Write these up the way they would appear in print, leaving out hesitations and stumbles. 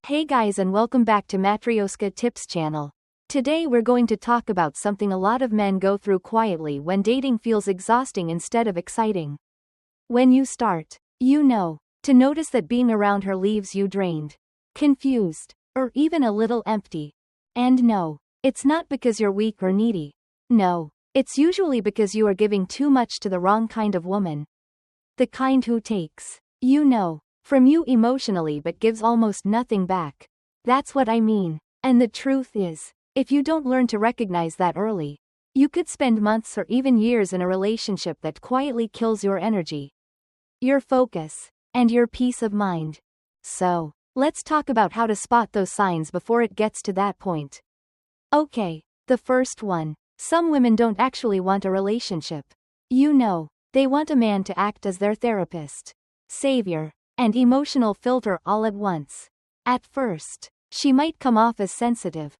Hey guys, and welcome back to Matryoshka Tips channel. Today we're going to talk about something a lot of men go through quietly when dating feels exhausting instead of exciting. When you start, to notice that being around her leaves you drained, confused, or even a little empty. And no, it's not because you're weak or needy. No, it's usually because you are giving too much to the wrong kind of woman. The kind who takes, from you emotionally but gives almost nothing back. That's what I mean. And the truth is, if you don't learn to recognize that early, you could spend months or even years in a relationship that quietly kills your energy, your focus, and your peace of mind. So, let's talk about how to spot those signs before it gets to that point. Okay, the first one. Some women don't actually want a relationship. They want a man to act as their therapist, savior, and emotional filter all at once. At first, she might come off as sensitive,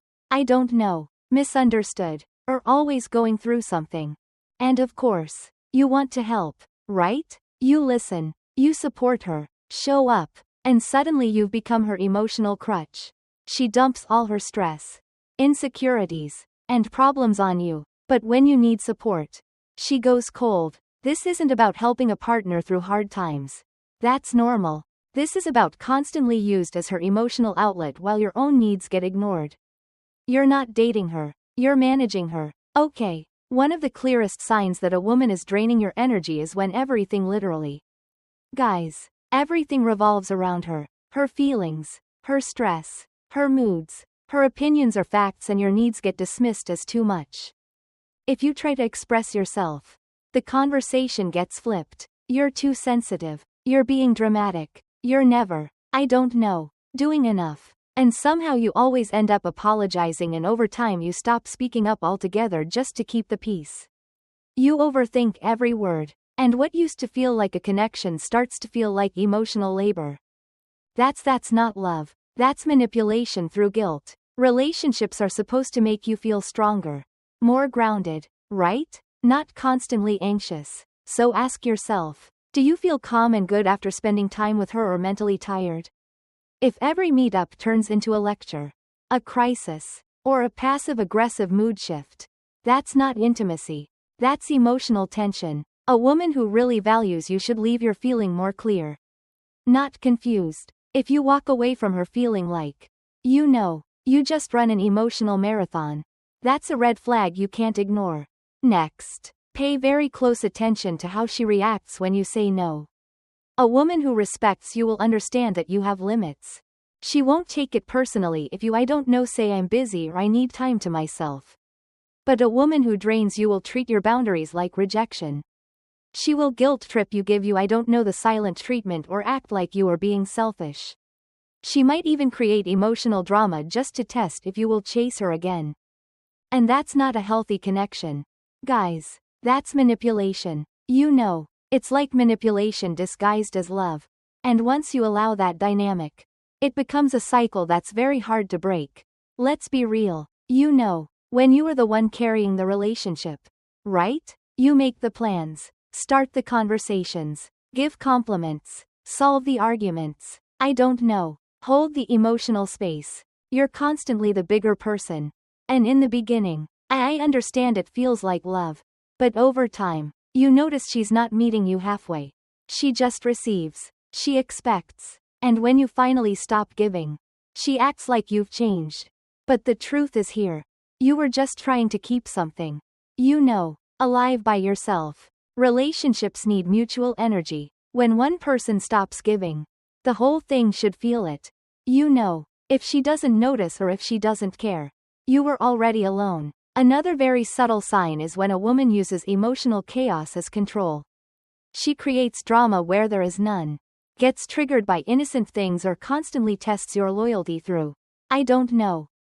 misunderstood, or always going through something. And of course, you want to help, right? You listen, you support her, show up, and suddenly you've become her emotional crutch. She dumps all her stress, insecurities, and problems on you, but when you need support, she goes cold. This isn't about helping a partner through hard times. That's normal. This is about constantly used as her emotional outlet while your own needs get ignored. You're not dating her, you're managing her. Okay, one of the clearest signs that a woman is draining your energy is when everything everything revolves around her. Her feelings, her stress, her moods, her opinions or facts, and your needs get dismissed as too much. If you try to express yourself, the conversation gets flipped. You're too sensitive. You're being dramatic. You're never, doing enough. And somehow you always end up apologizing, and over time you stop speaking up altogether just to keep the peace. You overthink every word, and what used to feel like a connection starts to feel like emotional labor. That's not love. That's manipulation through guilt. Relationships are supposed to make you feel stronger, more grounded, right? Not constantly anxious. So ask yourself, do you feel calm and good after spending time with her, or mentally tired? If every meetup turns into a lecture, a crisis, or a passive-aggressive mood shift, that's not intimacy. That's emotional tension. A woman who really values you should leave your feeling more clear, not confused. If you walk away from her feeling like, you just run an emotional marathon, that's a red flag you can't ignore. Next, pay very close attention to how she reacts when you say no. A woman who respects you will understand that you have limits. She won't take it personally if you say I'm busy or I need time to myself. But a woman who drains you will treat your boundaries like rejection. She will guilt trip you, give you the silent treatment, or act like you are being selfish. She might even create emotional drama just to test if you will chase her again. And that's not a healthy connection. Guys, that's manipulation. It's like manipulation disguised as love. And once you allow that dynamic, it becomes a cycle that's very hard to break. Let's be real. When you are the one carrying the relationship, right? You make the plans, start the conversations, give compliments, solve the arguments. Hold the emotional space. You're constantly the bigger person. And in the beginning, I understand it feels like love. But over time, you notice she's not meeting you halfway. She just receives. She expects. And when you finally stop giving, she acts like you've changed. But the truth is here. You were just trying to keep something, alive by yourself. Relationships need mutual energy. When one person stops giving, the whole thing should feel it. If she doesn't notice or if she doesn't care, you were already alone. Another very subtle sign is when a woman uses emotional chaos as control. She creates drama where there is none, gets triggered by innocent things, or constantly tests your loyalty through,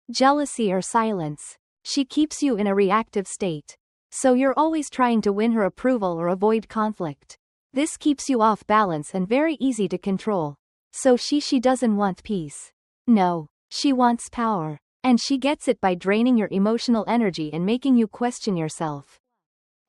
jealousy or silence. She keeps you in a reactive state, so you're always trying to win her approval or avoid conflict. This keeps you off balance and very easy to control. So she doesn't want peace. No, she wants power. And she gets it by draining your emotional energy and making you question yourself.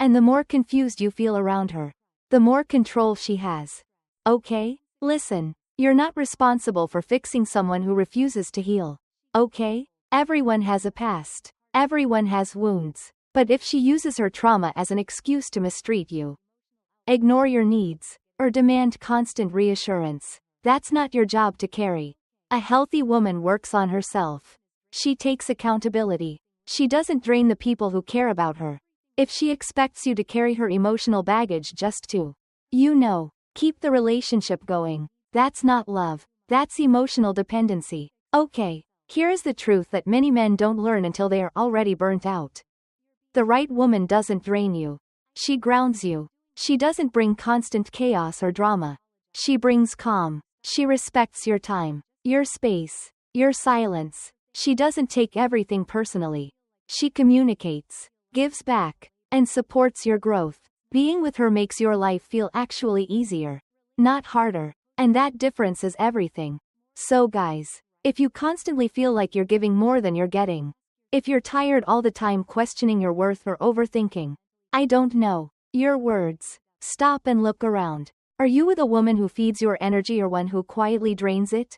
And the more confused you feel around her, the more control she has. Okay? Listen, You're not responsible for fixing someone who refuses to heal. Okay? Everyone has a past. Everyone has wounds. But if she uses her trauma as an excuse to mistreat you, ignore your needs, or demand constant reassurance, that's not your job to carry. A healthy woman works on herself. She takes accountability. She doesn't drain the people who care about her. If she expects you to carry her emotional baggage just to, keep the relationship going, that's not love. That's emotional dependency. Okay, here is the truth that many men don't learn until they are already burnt out. The right woman doesn't drain you. She grounds you. She doesn't bring constant chaos or drama. She brings calm. She respects your time, your space, your silence. She doesn't take everything personally. She communicates, gives back, and supports your growth. Being with her makes your life feel actually easier, not harder. And that difference is everything. So guys, if you constantly feel like you're giving more than you're getting, if you're tired all the time questioning your worth or overthinking, I don't know your words, stop and look around. Are you with a woman who feeds your energy or one who quietly drains it?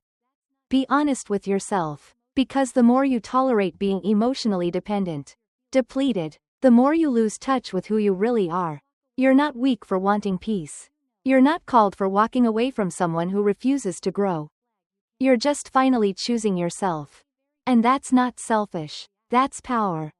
Be honest with yourself, because the more you tolerate being emotionally depleted, the more you lose touch with who you really are. You're not weak for wanting peace. You're not called for walking away from someone who refuses to grow. You're just finally choosing yourself. And that's not selfish. That's power.